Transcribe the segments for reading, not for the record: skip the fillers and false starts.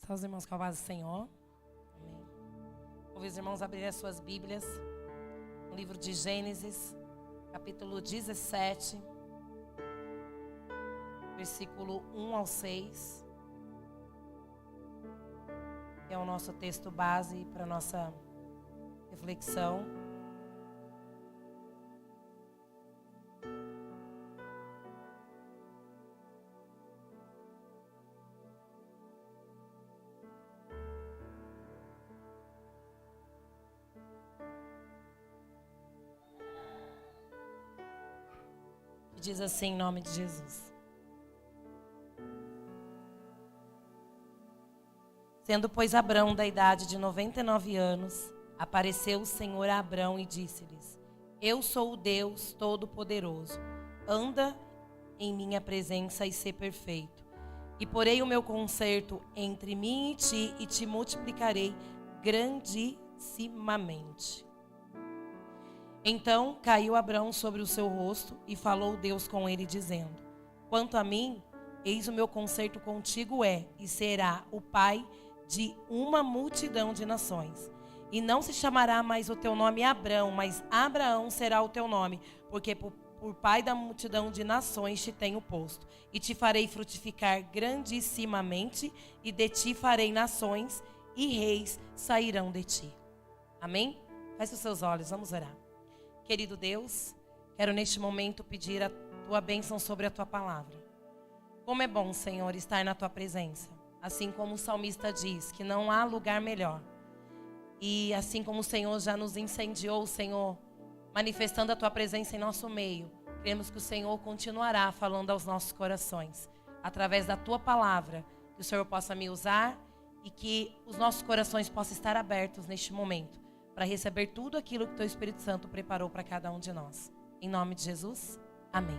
Só os irmãos com a paz do Senhor. Amém. Convido os irmãos a abrirem as suas Bíblias no livro de Gênesis, capítulo 17, versículo 1 ao 6. Que é o nosso texto base para a nossa reflexão. Diz assim em nome de Jesus. Sendo, pois, Abrão da idade de 99 anos, apareceu o Senhor a Abrão e disse-lhes: Eu sou o Deus Todo-Poderoso. Anda em minha presença e sê perfeito. E porei o meu concerto entre mim e te multiplicarei grandissimamente. Então caiu Abrão sobre o seu rosto e falou Deus com ele, dizendo: Quanto a mim, eis o meu concerto contigo e será o pai de uma multidão de nações. E não se chamará mais o teu nome Abrão, mas Abraão será o teu nome, porque por pai da multidão de nações te tenho posto. E te farei frutificar grandissimamente, e de ti farei nações, e reis sairão de ti. Amém? Feche os seus olhos, vamos orar. Querido Deus, quero neste momento pedir a tua bênção sobre a tua palavra. Como é bom, Senhor, estar na tua presença. Assim como o salmista diz que não há lugar melhor. E assim como o Senhor já nos incendiou, Senhor, manifestando a tua presença em nosso meio, cremos que o Senhor continuará falando aos nossos corações. Através da tua palavra, que o Senhor possa me usar e que os nossos corações possam estar abertos neste momento, para receber tudo aquilo que o teu Espírito Santo preparou para cada um de nós. Em nome de Jesus, amém.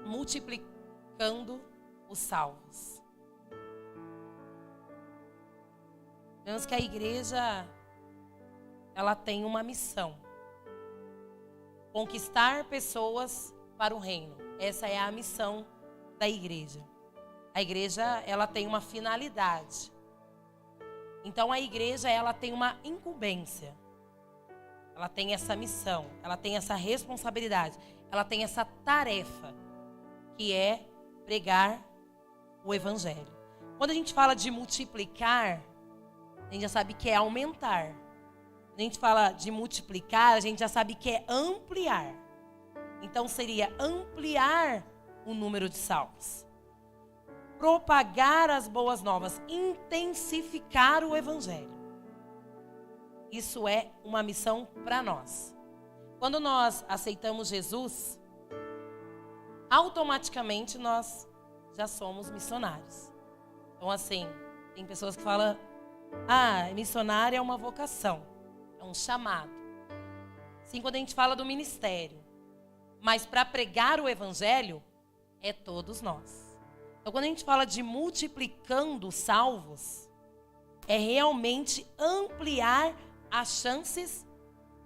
Multiplicando os salvos. Vemos que a igreja, ela tem uma missão: conquistar pessoas para o reino. Essa é a missão da igreja. A igreja, ela tem uma finalidade. Então a igreja, ela tem uma incumbência. Ela tem essa missão, ela tem essa responsabilidade, ela tem essa tarefa, que é pregar o evangelho. Quando a gente fala de multiplicar, a gente já sabe que é aumentar. Quando a gente fala de multiplicar, a gente já sabe que é ampliar. Então seria ampliar o número de salvos. Propagar as boas novas, intensificar o evangelho. Isso é uma missão para nós. Quando nós aceitamos Jesus, automaticamente nós já somos missionários. Então assim, tem pessoas que falam: missionário é uma vocação, é um chamado. Sim, quando a gente fala do ministério. Mas para pregar o evangelho, é todos nós. Então, quando a gente fala de multiplicando salvos, é realmente ampliar as chances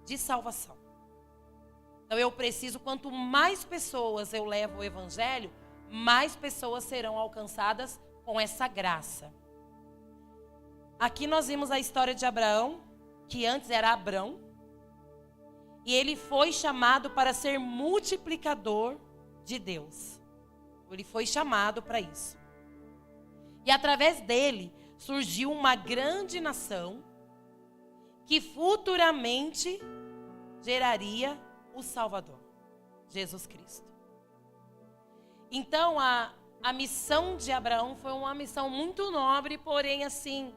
de salvação. Então, eu preciso, quanto mais pessoas eu levo o evangelho, mais pessoas serão alcançadas com essa graça. Aqui nós vimos a história de Abraão, que antes era Abrão, e ele foi chamado para ser multiplicador de Deus. Ele foi chamado para isso. E através dele surgiu uma grande nação que futuramente geraria o Salvador, Jesus Cristo. Então a missão de Abraão foi uma missão muito nobre, porém assim,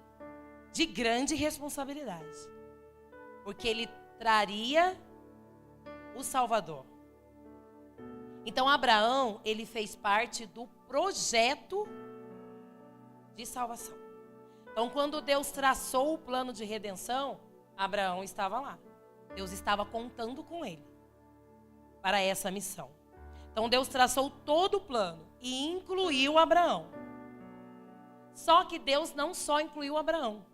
de grande responsabilidade. Porque ele traria o Salvador. Então Abraão, ele fez parte do projeto de salvação. Então quando Deus traçou o plano de redenção, Abraão estava lá. Deus estava contando com ele para essa missão. Então Deus traçou todo o plano e incluiu Abraão. Só que Deus não só incluiu Abraão.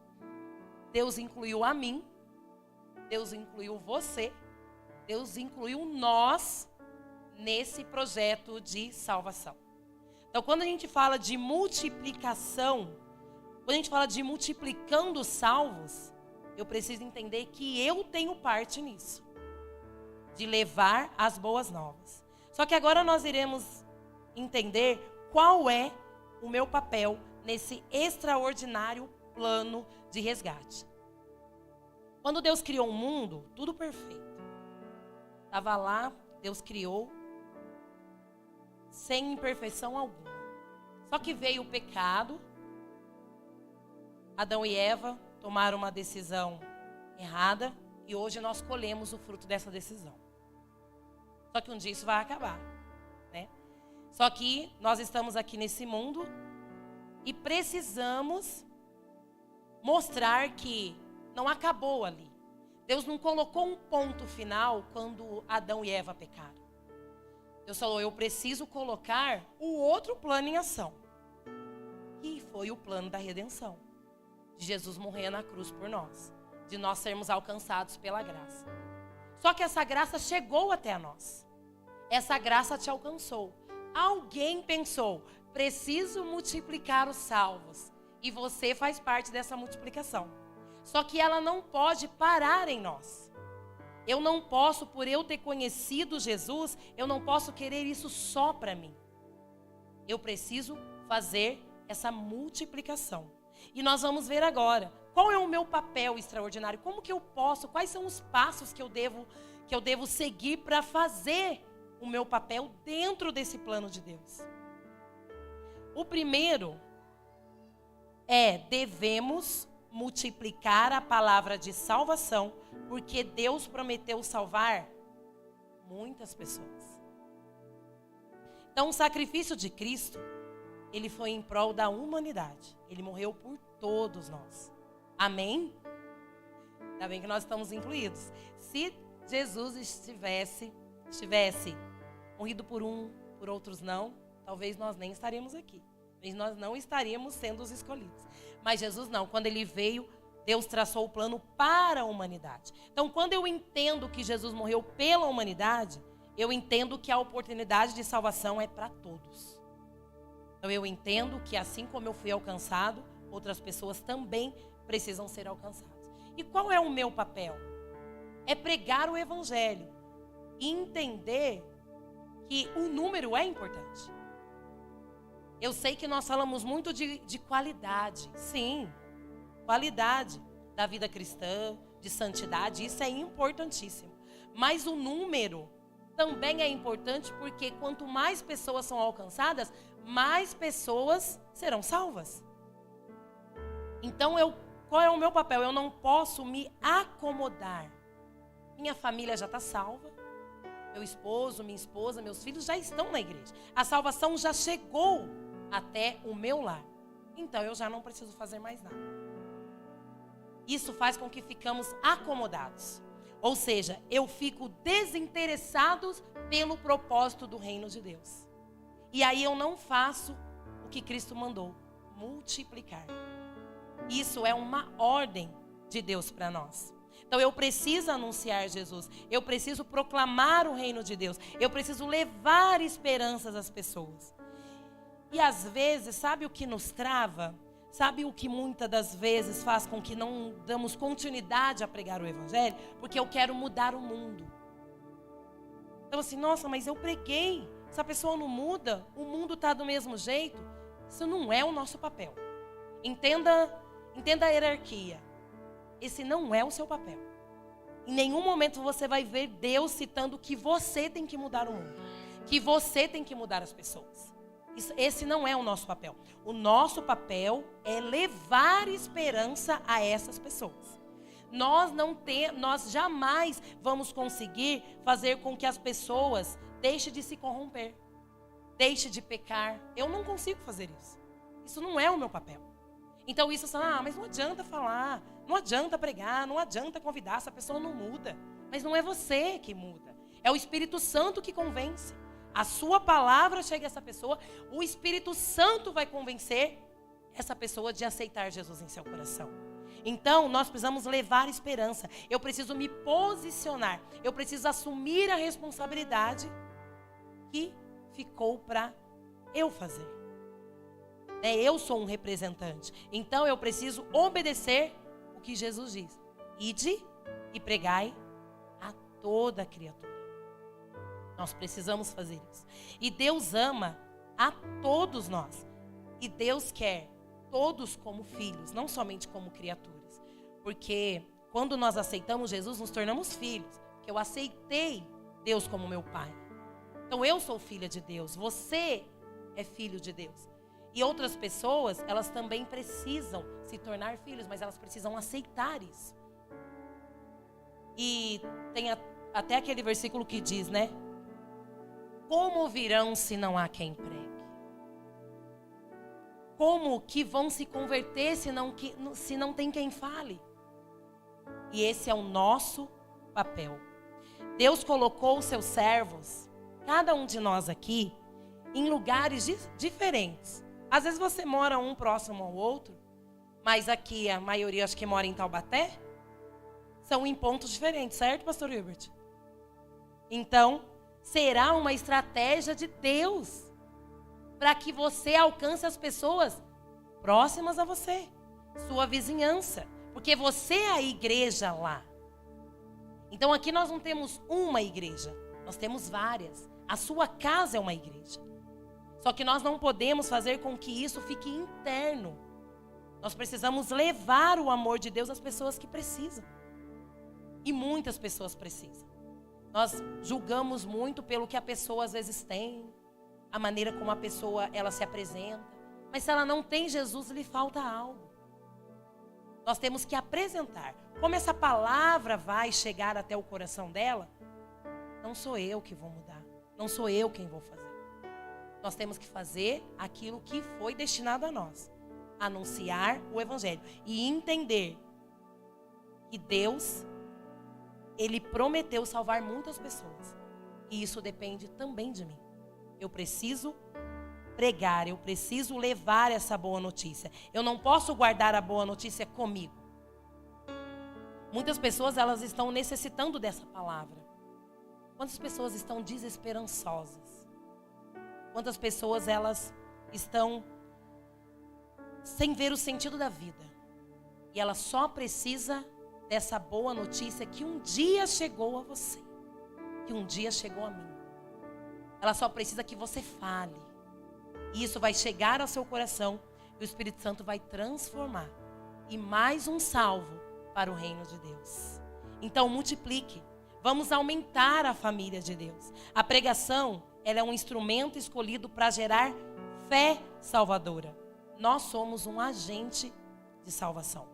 Deus incluiu a mim, Deus incluiu você, Deus incluiu nós nesse projeto de salvação. Então, quando a gente fala de multiplicação, quando a gente fala de multiplicando os salvos, eu preciso entender que eu tenho parte nisso, de levar as boas novas. Só que agora nós iremos entender qual é o meu papel nesse extraordinário plano de resgate. Quando Deus criou o mundo, tudo perfeito. Estava lá, Deus criou, sem imperfeição alguma. Só que veio o pecado, Adão e Eva tomaram uma decisão errada e hoje nós colhemos o fruto dessa decisão. Só que um dia isso vai acabar, né? Só que nós estamos aqui nesse mundo e precisamos mostrar que não acabou ali. Deus não colocou um ponto final quando Adão e Eva pecaram. Deus falou, eu preciso colocar o outro plano em ação. E foi o plano da redenção. De Jesus morrer na cruz por nós. De nós sermos alcançados pela graça. Só que essa graça chegou até nós. Essa graça te alcançou. Alguém pensou, preciso multiplicar os salvos. E você faz parte dessa multiplicação. Só que ela não pode parar em nós. Eu não posso, por eu ter conhecido Jesus, eu não posso querer isso só para mim. Eu preciso fazer essa multiplicação. E nós vamos ver agora, qual é o meu papel extraordinário? Como que eu posso, quais são os passos que eu devo seguir para fazer o meu papel dentro desse plano de Deus? O primeiro é, devemos multiplicar a palavra de salvação, porque Deus prometeu salvar muitas pessoas. Então, o sacrifício de Cristo, ele foi em prol da humanidade. Ele morreu por todos nós. Amém? Ainda bem que nós estamos incluídos. Se Jesus estivesse morrido por por outros não, talvez nós nem estaríamos aqui. Talvez nós não estaríamos sendo os escolhidos. Mas Jesus não, quando ele veio, Deus traçou o plano para a humanidade. Então, quando eu entendo que Jesus morreu pela humanidade, eu entendo que a oportunidade de salvação é para todos. Então, eu entendo que assim como eu fui alcançado, outras pessoas também precisam ser alcançadas. E qual é o meu papel? É pregar o evangelho e entender que o número é importante. Eu sei que nós falamos muito de qualidade. Sim, qualidade da vida cristã, de santidade, isso é importantíssimo. Mas o número também é importante porque quanto mais pessoas são alcançadas, mais pessoas serão salvas. Então, qual é o meu papel? Eu não posso me acomodar. Minha família já está salva. Meu esposo, minha esposa, meus filhos já estão na igreja. A salvação já chegou até o meu lar. Então eu já não preciso fazer mais nada. Isso faz com que ficamos acomodados. Ou seja, eu fico desinteressado pelo propósito do reino de Deus. E aí eu não faço o que Cristo mandou, multiplicar. Isso é uma ordem de Deus para nós. Então eu preciso anunciar Jesus, eu preciso proclamar o reino de Deus, eu preciso levar esperanças às pessoas. E às vezes, sabe o que nos trava? Sabe o que muitas das vezes faz com que não damos continuidade a pregar o evangelho? Porque eu quero mudar o mundo. Então assim, nossa, mas eu preguei, se a pessoa não muda, o mundo está do mesmo jeito. Isso não é o nosso papel. Entenda a hierarquia. Esse não é o seu papel. Em nenhum momento você vai ver Deus citando que você tem que mudar o mundo. Que você tem que mudar as pessoas. Esse não é o nosso papel. O nosso papel é levar esperança a essas pessoas. Nós jamais vamos conseguir fazer com que as pessoas deixem de se corromper. Deixem de pecar. Eu não consigo fazer isso. Isso não é o meu papel. Então isso, mas não adianta falar, não adianta pregar, não adianta convidar, essa pessoa não muda. Mas não é você que muda, é o Espírito Santo que convence. A sua palavra chega a essa pessoa, o Espírito Santo vai convencer essa pessoa de aceitar Jesus em seu coração. Então nós precisamos levar esperança, eu preciso me posicionar, eu preciso assumir a responsabilidade que ficou para eu fazer. Eu sou um representante. Então eu preciso obedecer o que Jesus diz. Ide e pregai a toda criatura. Nós precisamos fazer isso. E Deus ama a todos nós. E Deus quer todos como filhos, não somente como criaturas. Porque quando nós aceitamos Jesus, nos tornamos filhos. Porque eu aceitei Deus como meu pai. Então eu sou filha de Deus, você é filho de Deus. E outras pessoas, elas também precisam se tornar filhos, mas elas precisam aceitar isso. E tem até aquele versículo que diz, né? Como virão se não há quem pregue? Como que vão se converter se não tem quem fale? E esse é o nosso papel. Deus colocou os seus servos, cada um de nós aqui, em lugares diferentes. Às vezes você mora um próximo ao outro, mas aqui a maioria acho que mora em Taubaté. São em pontos diferentes, certo, pastor Hilbert? Então, será uma estratégia de Deus para que você alcance as pessoas próximas a você, sua vizinhança, porque você é a igreja lá. Então aqui nós não temos uma igreja, nós temos várias. A sua casa é uma igreja. Só que nós não podemos fazer com que isso fique interno. Nós precisamos levar o amor de Deus às pessoas que precisam. E muitas pessoas precisam. Nós julgamos muito pelo que a pessoa às vezes tem, a maneira como a pessoa ela se apresenta. Mas se ela não tem Jesus, lhe falta algo. Nós temos que apresentar. Como essa palavra vai chegar até o coração dela, não sou eu que vou mudar. Não sou eu quem vou fazer. Nós temos que fazer aquilo que foi destinado a nós. Anunciar o evangelho. E entender que Deus, Ele prometeu salvar muitas pessoas. E isso depende também de mim. Eu preciso pregar, eu preciso levar essa boa notícia. Eu não posso guardar a boa notícia comigo. Muitas pessoas, elas estão necessitando dessa palavra. Quantas pessoas estão desesperançosas? Quantas pessoas, elas estão sem ver o sentido da vida? E ela só precisa dessa boa notícia que um dia chegou a você. Que um dia chegou a mim. Ela só precisa que você fale. E isso vai chegar ao seu coração e o Espírito Santo vai transformar. E mais um salvo para o reino de Deus. Então multiplique. Vamos aumentar a família de Deus. A pregação, ela é um instrumento escolhido para gerar fé salvadora. Nós somos um agente de salvação.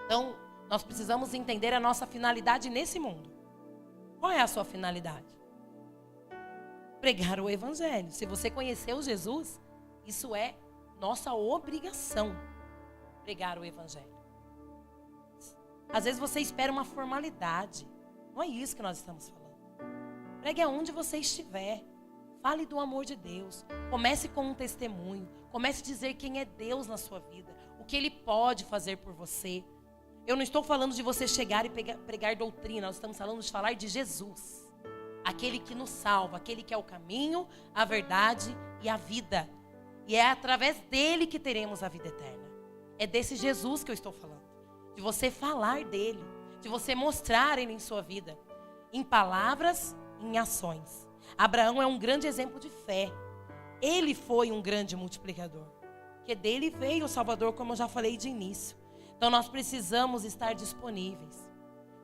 Então, nós precisamos entender a nossa finalidade nesse mundo. Qual é a sua finalidade? Pregar o evangelho. Se você conheceu Jesus, isso é nossa obrigação. Pregar o evangelho. Às vezes você espera uma formalidade. Não é isso que nós estamos falando. Pregue aonde você estiver. Fale do amor de Deus. Comece com um testemunho. Comece a dizer quem é Deus na sua vida. O que Ele pode fazer por você. Eu não estou falando de você chegar e pregar doutrina. Nós estamos falando de falar de Jesus. Aquele que nos salva. Aquele que é o caminho, a verdade e a vida. E é através dele que teremos a vida eterna. É desse Jesus que eu estou falando. De você falar dele. De você mostrar ele em sua vida. Em palavras, em ações. Abraão é um grande exemplo de fé. Ele foi um grande multiplicador. Porque dele veio o Salvador, como eu já falei de início. Então nós precisamos estar disponíveis.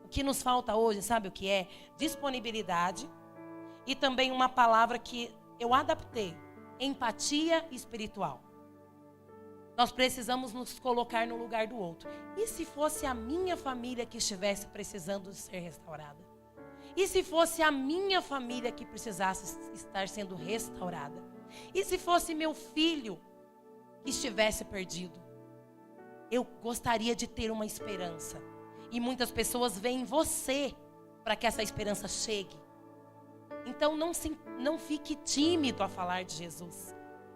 O que nos falta hoje, sabe o que é? Disponibilidade. E também uma palavra que eu adaptei. Empatia espiritual. Nós precisamos nos colocar no lugar do outro. E se fosse a minha família que estivesse precisando ser restaurada? E se fosse a minha família que precisasse estar sendo restaurada? E se fosse meu filho que estivesse perdido? Eu gostaria de ter uma esperança. E muitas pessoas veem você para que essa esperança chegue. Então não fique tímido a falar de Jesus.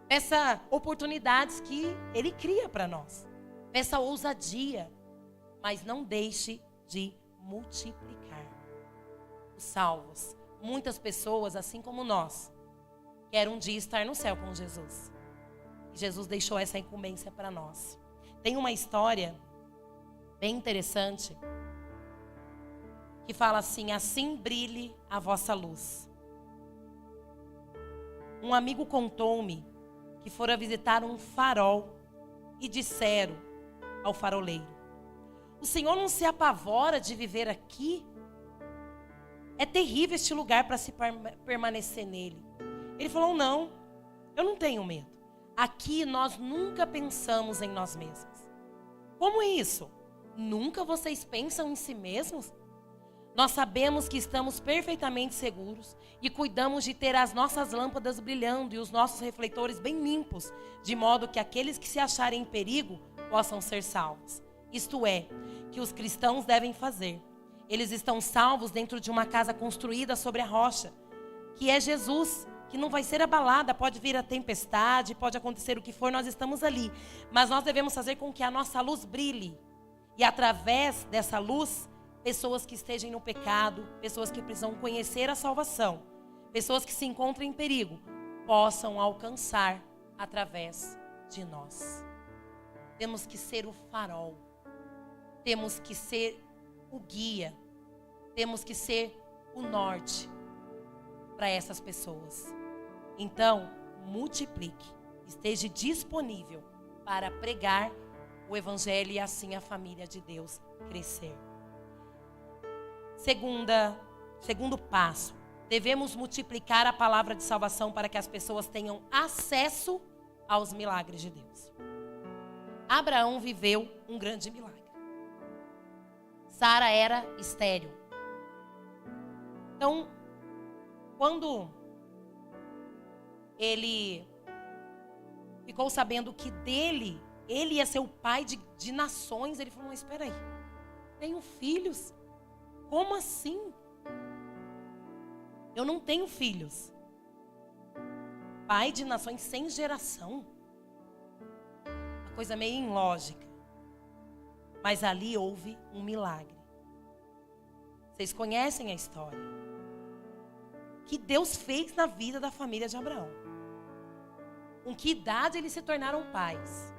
Peça oportunidades que Ele cria para nós. Peça ousadia. Mas não deixe de multiplicar os salvos. Muitas pessoas, assim como nós, quer um dia estar no céu com Jesus. E Jesus deixou essa incumbência para nós. Tem uma história bem interessante que fala assim: assim brilhe a vossa luz. Um amigo contou-me que fora visitar um farol e disseram ao faroleiro: o senhor não se apavora de viver aqui? É terrível este lugar para se permanecer nele. Ele falou: não, eu não tenho medo. Aqui nós nunca pensamos em nós mesmos. Como isso? Nunca vocês pensam em si mesmos? Nós sabemos que estamos perfeitamente seguros e cuidamos de ter as nossas lâmpadas brilhando e os nossos refletores bem limpos, de modo que aqueles que se acharem em perigo possam ser salvos. Isto é, que os cristãos devem fazer. Eles estão salvos dentro de uma casa construída sobre a rocha, que é Jesus, que não vai ser abalada. Pode vir a tempestade, pode acontecer o que for, nós estamos ali. Mas nós devemos fazer com que a nossa luz brilhe. E através dessa luz, pessoas que estejam no pecado, pessoas que precisam conhecer a salvação, pessoas que se encontram em perigo, possam alcançar através de nós. Temos que ser o farol. Temos que ser o guia. Temos que ser o norte para essas pessoas. Então, multiplique. Esteja disponível para pregar o evangelho e assim a família de Deus crescer. Segundo passo, devemos multiplicar a palavra de salvação para que as pessoas tenham acesso aos milagres de Deus. Abraão viveu um grande milagre. Sara era estéril. Então, quando ele ficou sabendo que ele ia ser o pai de nações, ele falou: mas espera aí, tenho filhos? Como assim? Eu não tenho filhos. Pai de nações sem geração. Uma coisa meio ilógica. Mas ali houve um milagre. Vocês conhecem a história que Deus fez na vida da família de Abraão. Com que idade eles se tornaram pais?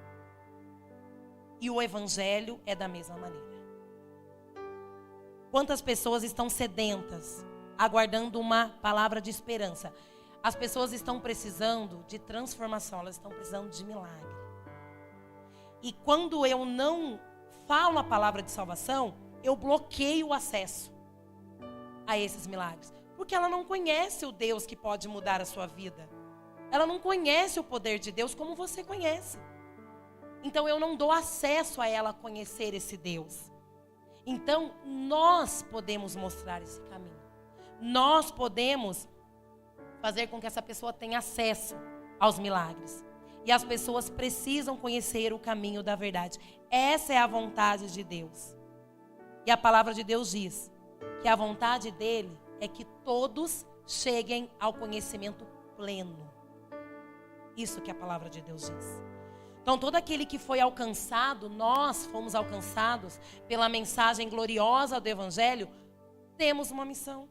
E o evangelho é da mesma maneira. Quantas pessoas estão sedentas, aguardando uma palavra de esperança? As pessoas estão precisando de transformação, elas estão precisando de milagre. E quando eu não falo a palavra de salvação, eu bloqueio o acesso a esses milagres. Porque ela não conhece o Deus que pode mudar a sua vida. Ela não conhece o poder de Deus como você conhece. Então eu não dou acesso a ela a conhecer esse Deus. Então nós podemos mostrar esse caminho. Nós podemos fazer com que essa pessoa tenha acesso aos milagres. E as pessoas precisam conhecer o caminho da verdade. Essa é a vontade de Deus. E a palavra de Deus diz que a vontade dele é que todos cheguem ao conhecimento pleno. Isso que a palavra de Deus diz. Então, todo aquele que foi alcançado, nós fomos alcançados pela mensagem gloriosa do evangelho, temos uma missão.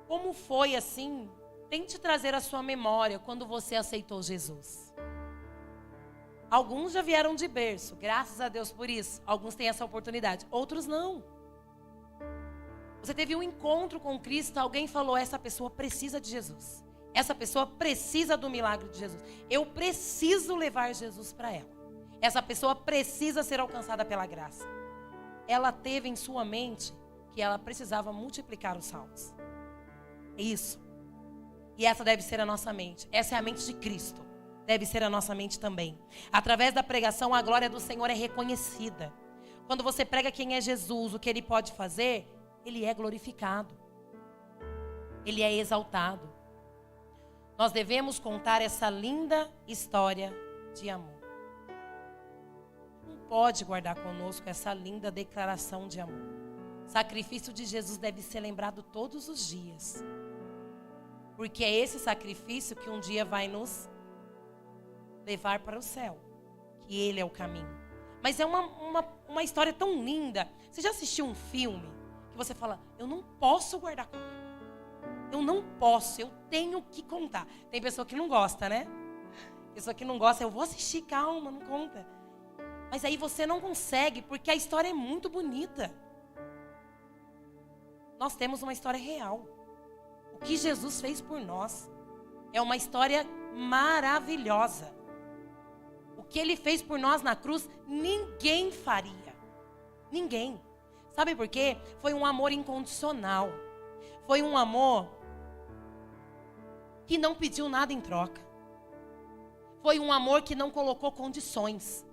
Como foi assim? Tente trazer à sua memória quando você aceitou Jesus. Alguns já vieram de berço, graças a Deus por isso. Alguns têm essa oportunidade, outros não. Você teve um encontro com Cristo, alguém falou: essa pessoa precisa de Jesus. Essa pessoa precisa do milagre de Jesus. Eu preciso levar Jesus para ela. Essa pessoa precisa ser alcançada pela graça. Ela teve em sua mente que ela precisava multiplicar os salvos. É isso. E essa deve ser a nossa mente. Essa é a mente de Cristo. Deve ser a nossa mente também. Através da pregação, a glória do Senhor é reconhecida. Quando você prega quem é Jesus, o que Ele pode fazer, Ele é glorificado. Ele é exaltado. Nós devemos contar essa linda história de amor. Não pode guardar conosco essa linda declaração de amor. O sacrifício de Jesus deve ser lembrado todos os dias. Porque é esse sacrifício que um dia vai nos levar para o céu. Que Ele é o caminho. Mas é uma história tão linda. Você já assistiu um filme que você fala: eu não posso guardar comigo. Eu não posso, eu tenho que contar. Tem pessoa que não gosta, né? Pessoa que não gosta, eu vou assistir, calma, não conta. Mas aí você não consegue, porque a história é muito bonita. Nós temos uma história real. O que Jesus fez por nós é uma história maravilhosa. O que Ele fez por nós na cruz, ninguém faria. Ninguém. Sabe por quê? Foi um amor incondicional. Foi um amor que não pediu nada em troca. Foi um amor que não colocou condições.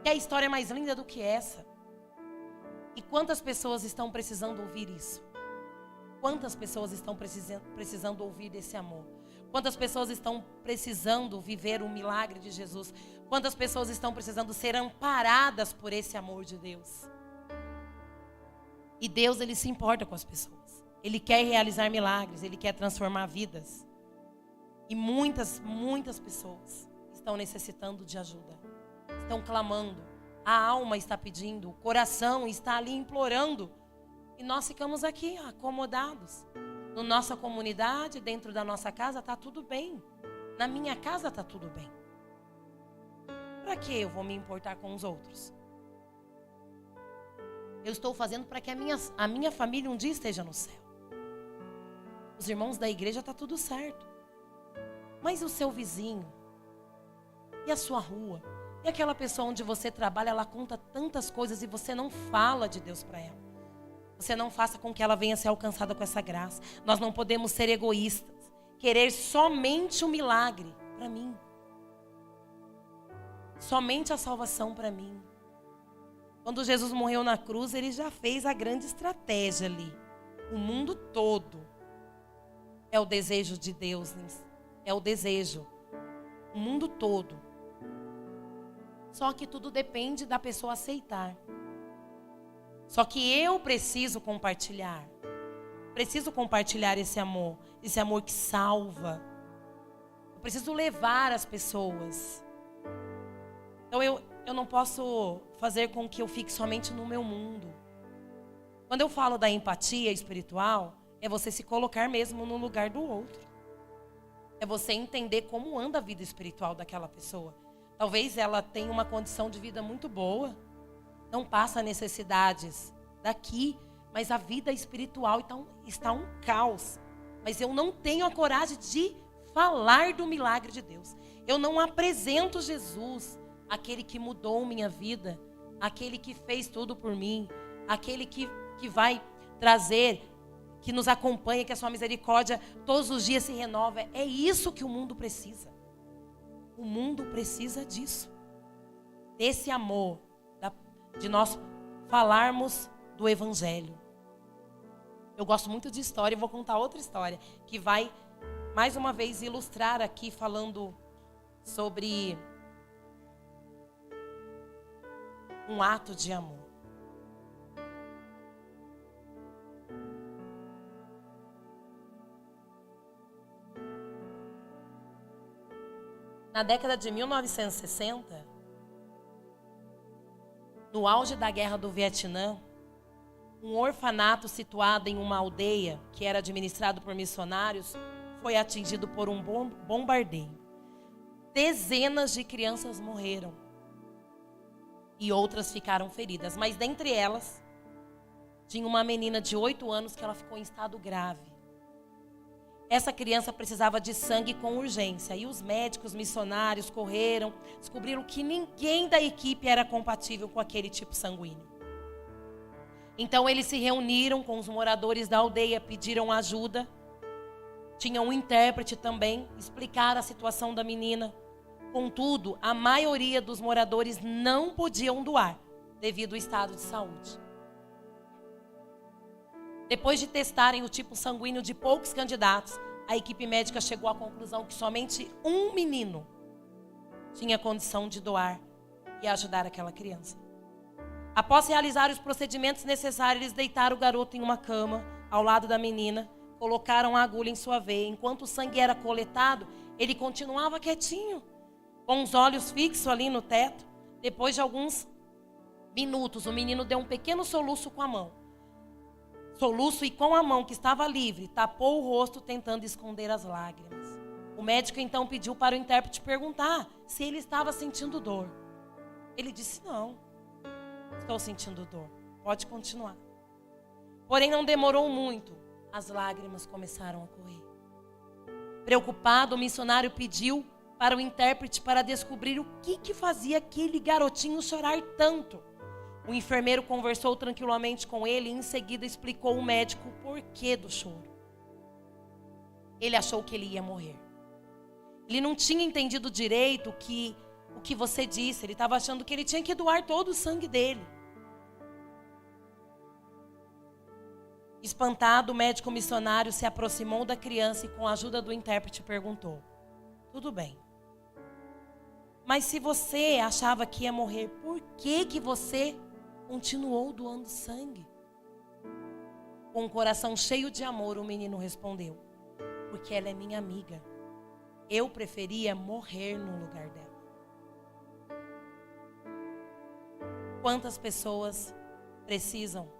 E a história é mais linda do que essa. E quantas pessoas estão precisando ouvir isso? Quantas pessoas estão precisando ouvir desse amor? Quantas pessoas estão precisando viver o milagre de Jesus? Quantas pessoas estão precisando ser amparadas por esse amor de Deus? E Deus, Ele se importa com as pessoas. Ele quer realizar milagres, Ele quer transformar vidas. E muitas pessoas estão necessitando de ajuda. Estão clamando. A alma está pedindo, o coração está ali implorando. E nós ficamos aqui acomodados. Na nossa comunidade, dentro da nossa casa, está tudo bem. Na minha casa está tudo bem. Para que eu vou me importar com os outros? Eu estou fazendo para que a minha família um dia esteja no céu. Os irmãos da igreja está tudo certo. Mas o seu vizinho? E a sua rua? E aquela pessoa onde você trabalha, ela conta tantas coisas e você não fala de Deus para ela. Você não faça com que ela venha ser alcançada com essa graça. Nós não podemos ser egoístas. Querer somente o milagre para mim. Somente a salvação para mim. Quando Jesus morreu na cruz, Ele já fez a grande estratégia ali. O mundo todo é o desejo de Deus. É o desejo. O mundo todo. Só que tudo depende da pessoa aceitar. Só que eu preciso compartilhar. Preciso compartilhar esse amor que salva. Eu preciso levar as pessoas. Então eu não posso fazer com que eu fique somente no meu mundo. Quando eu falo da empatia espiritual, é você se colocar mesmo no lugar do outro. É você entender como anda a vida espiritual daquela pessoa. Talvez ela tenha uma condição de vida muito boa, não passa necessidades daqui, mas a vida espiritual então está um caos. Mas eu não tenho a coragem de falar do milagre de Deus. Eu não apresento Jesus, aquele que mudou minha vida, aquele que fez tudo por mim, aquele que vai trazer, que nos acompanha, que a sua misericórdia todos os dias se renova. É isso que o mundo precisa. O mundo precisa disso. Desse amor, de nós falarmos do Evangelho. Eu gosto muito de história e vou contar outra história que vai, mais uma vez, ilustrar aqui falando sobre um ato de amor. Na década de 1960, no auge da guerra do Vietnã, um orfanato situado em uma aldeia que era administrado por missionários foi atingido por um bombardeio. Dezenas de crianças morreram e outras ficaram feridas, mas dentre elas tinha uma menina de 8 anos que ela ficou em estado grave. Essa criança precisava de sangue com urgência. E os médicos missionários correram, descobriram que ninguém da equipe era compatível com aquele tipo sanguíneo. Então eles se reuniram com os moradores da aldeia, pediram ajuda. Tinha um intérprete também, explicaram a situação da menina. Contudo, a maioria dos moradores não podiam doar, devido ao estado de saúde. Depois de testarem o tipo sanguíneo de poucos candidatos, a equipe médica chegou à conclusão que somente um menino tinha condição de doar e ajudar aquela criança. Após realizar os procedimentos necessários, eles deitaram o garoto em uma cama, ao lado da menina, colocaram a agulha em sua veia. Enquanto o sangue era coletado, ele continuava quietinho, com os olhos fixos ali no teto. Depois de alguns minutos, o menino deu um pequeno soluço com a mão. soluço e com a mão que estava livre, tapou o rosto tentando esconder as lágrimas. O médico então pediu para o intérprete perguntar se ele estava sentindo dor. Ele disse: não, estou sentindo dor, pode continuar. Porém não demorou muito, as lágrimas começaram a correr. Preocupado, o missionário pediu para o intérprete para descobrir o que fazia aquele garotinho chorar tanto. O enfermeiro conversou tranquilamente com ele e em seguida explicou ao médico o porquê do choro. Ele achou que ele ia morrer. Ele não tinha entendido direito o que você disse. Ele estava achando que ele tinha que doar todo o sangue dele. Espantado, o médico missionário se aproximou da criança e com a ajuda do intérprete perguntou: tudo bem, mas se você achava que ia morrer, por que você continuou doando sangue? Com o coração cheio de amor, o menino respondeu: porque ela é minha amiga. Eu preferia morrer no lugar dela. Quantas pessoas precisam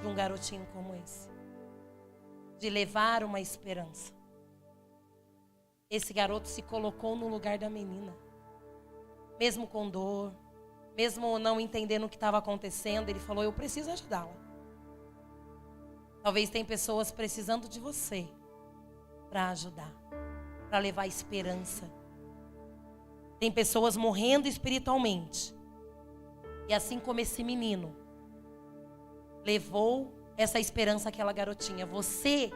de um garotinho como esse? De levar uma esperança. Esse garoto se colocou no lugar da menina. Mesmo com dor, mesmo não entendendo o que estava acontecendo, ele falou: eu preciso ajudá-la. Talvez tem pessoas precisando de você para ajudar, para levar esperança. Tem pessoas morrendo espiritualmente. E assim como esse menino levou essa esperança àquela garotinha, você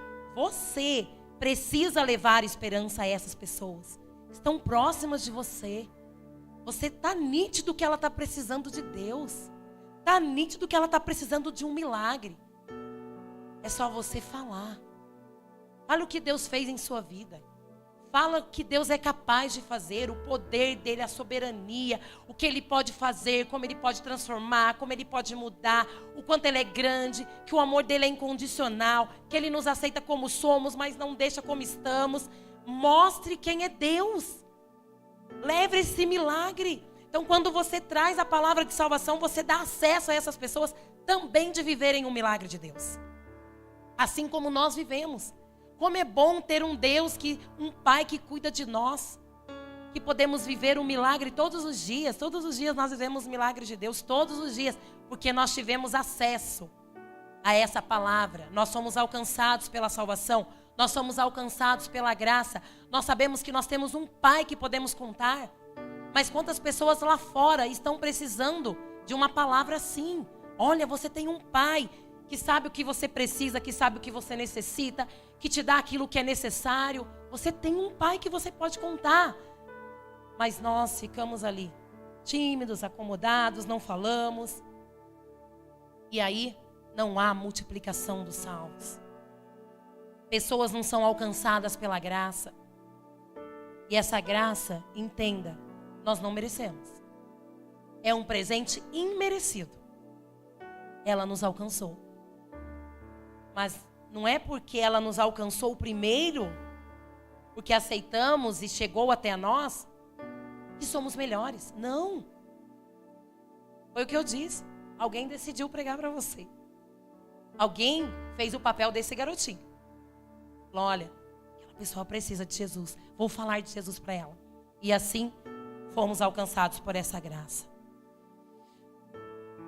precisa levar esperança a essas pessoas. Estão próximas de você. Você está nítido que ela está precisando de Deus. Está nítido que ela está precisando de um milagre. É só você falar. Fala o que Deus fez em sua vida. Fala o que Deus é capaz de fazer, o poder dele, a soberania, o que ele pode fazer, como ele pode transformar, como ele pode mudar, o quanto ele é grande, que o amor dele é incondicional, que ele nos aceita como somos, mas não deixa como estamos. Mostre quem é Deus. Leve esse milagre. Então, quando você traz a palavra de salvação, você dá acesso a essas pessoas também de viverem o milagre de Deus. Assim como nós vivemos. Como é bom ter um Deus, um Pai que cuida de nós. Que podemos viver um milagre todos os dias. Todos os dias nós vivemos o milagre de Deus. Todos os dias. Porque nós tivemos acesso a essa palavra. Nós somos alcançados pela salvação. Nós somos alcançados pela graça. Nós sabemos que nós temos um Pai que podemos contar. Mas quantas pessoas lá fora estão precisando de uma palavra assim? Olha, você tem um Pai que sabe o que você precisa, que sabe o que você necessita, que te dá aquilo que é necessário. Você tem um Pai que você pode contar. Mas nós ficamos ali, tímidos, acomodados, não falamos. E aí não há multiplicação dos salvos. Pessoas não são alcançadas pela graça. E essa graça, entenda, nós não merecemos. É um presente imerecido. Ela nos alcançou. Mas não é porque ela nos alcançou primeiro, porque aceitamos e chegou até nós, que somos melhores. Não. Foi o que eu disse. Alguém decidiu pregar para você. Alguém fez o papel desse garotinho. Falou: olha, aquela pessoa precisa de Jesus. Vou falar de Jesus para ela. E assim fomos alcançados por essa graça.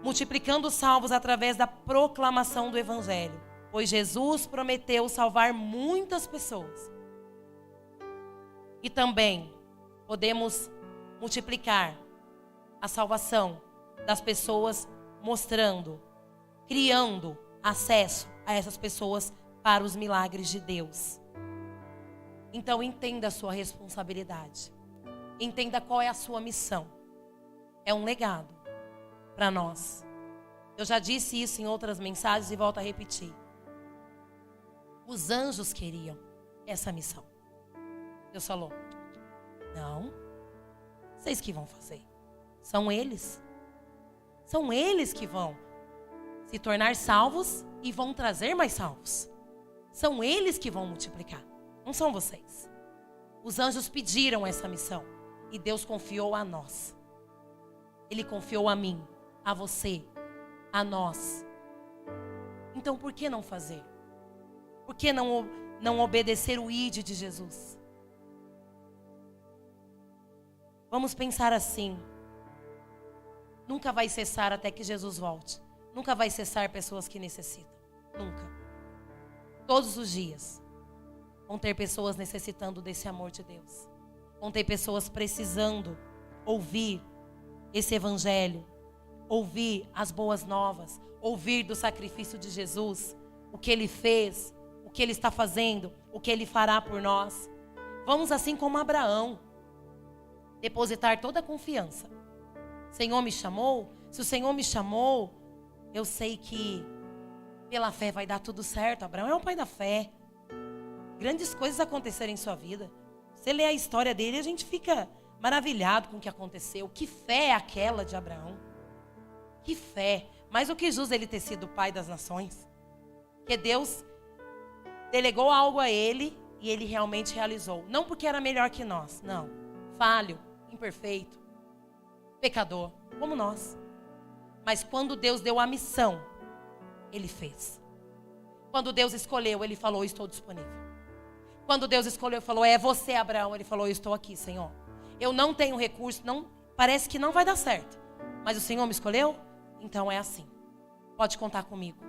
Multiplicando os salvos através da proclamação do Evangelho. Pois Jesus prometeu salvar muitas pessoas. E também podemos multiplicar a salvação das pessoas, mostrando, criando acesso a essas pessoas para os milagres de Deus. Então entenda a sua responsabilidade. Entenda qual é a sua missão. É um legado para nós. Eu já disse isso em outras mensagens e volto a repetir. Os anjos queriam essa missão. Deus falou: não, vocês que vão fazer. São eles. São eles que vão se tornar salvos e vão trazer mais salvos. São eles que vão multiplicar. Não são vocês. Os anjos pediram essa missão. E Deus confiou a nós. Ele confiou a mim, a você, a nós. Então por que não fazer? Por que não obedecer o ide de Jesus? Vamos pensar assim. Nunca vai cessar até que Jesus volte. Nunca vai cessar pessoas que necessitam. Nunca. Todos os dias vão ter pessoas necessitando desse amor de Deus. Vão ter pessoas precisando ouvir esse evangelho, ouvir as boas novas, ouvir do sacrifício de Jesus, o que Ele fez, o que Ele está fazendo, o que Ele fará por nós. Vamos assim como Abraão, depositar toda a confiança. O Senhor me chamou, se o Senhor me chamou, eu sei que pela fé vai dar tudo certo. Abraão é o pai da fé. Grandes coisas aconteceram em sua vida. Você lê a história dele e a gente fica maravilhado com o que aconteceu. Que fé é aquela de Abraão? Que fé. Mais do que justo ele ter sido o pai das nações. Que Deus delegou algo a ele e ele realmente realizou. Não porque era melhor que nós, não. Falho, imperfeito, pecador, como nós. Mas quando Deus deu a missão, Ele fez. Quando Deus escolheu, Ele falou, estou disponível. Quando Deus escolheu, Ele falou, é você, Abraão. Ele falou, eu estou aqui, Senhor. Eu não tenho recurso, parece que não vai dar certo. Mas o Senhor me escolheu? Então é assim. Pode contar comigo.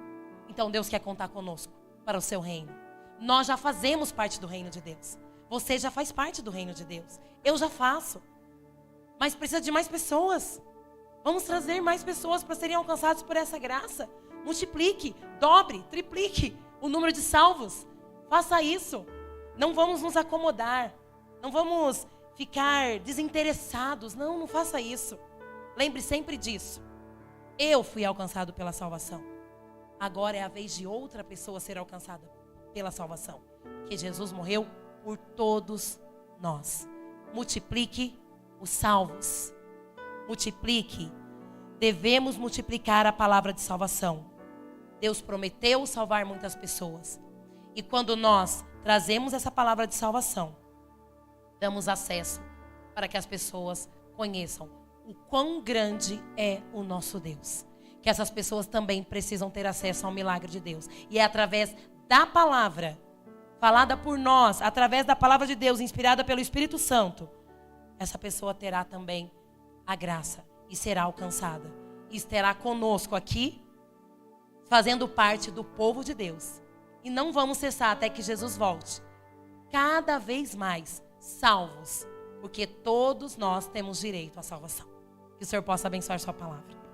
Então Deus quer contar conosco para o seu reino. Nós já fazemos parte do reino de Deus. Você já faz parte do reino de Deus. Eu já faço. Mas precisa de mais pessoas. Vamos trazer mais pessoas para serem alcançadas por essa graça. Multiplique, dobre, triplique o número de salvos. Faça isso. Não vamos nos acomodar. Não vamos ficar desinteressados. Não faça isso. Lembre sempre disso. Eu fui alcançado pela salvação. Agora é a vez de outra pessoa ser alcançada pela salvação. Porque Jesus morreu por todos nós. Multiplique os salvos. Multiplique. Devemos multiplicar a palavra de salvação. Deus prometeu salvar muitas pessoas. E quando nós trazemos essa palavra de salvação, damos acesso para que as pessoas conheçam o quão grande é o nosso Deus. Que essas pessoas também precisam ter acesso ao milagre de Deus. E é através da palavra, falada por nós, através da palavra de Deus, inspirada pelo Espírito Santo, essa pessoa terá também a graça e será alcançada. E estará conosco aqui, fazendo parte do povo de Deus. E não vamos cessar até que Jesus volte. Cada vez mais salvos, porque todos nós temos direito à salvação. Que o Senhor possa abençoar sua palavra.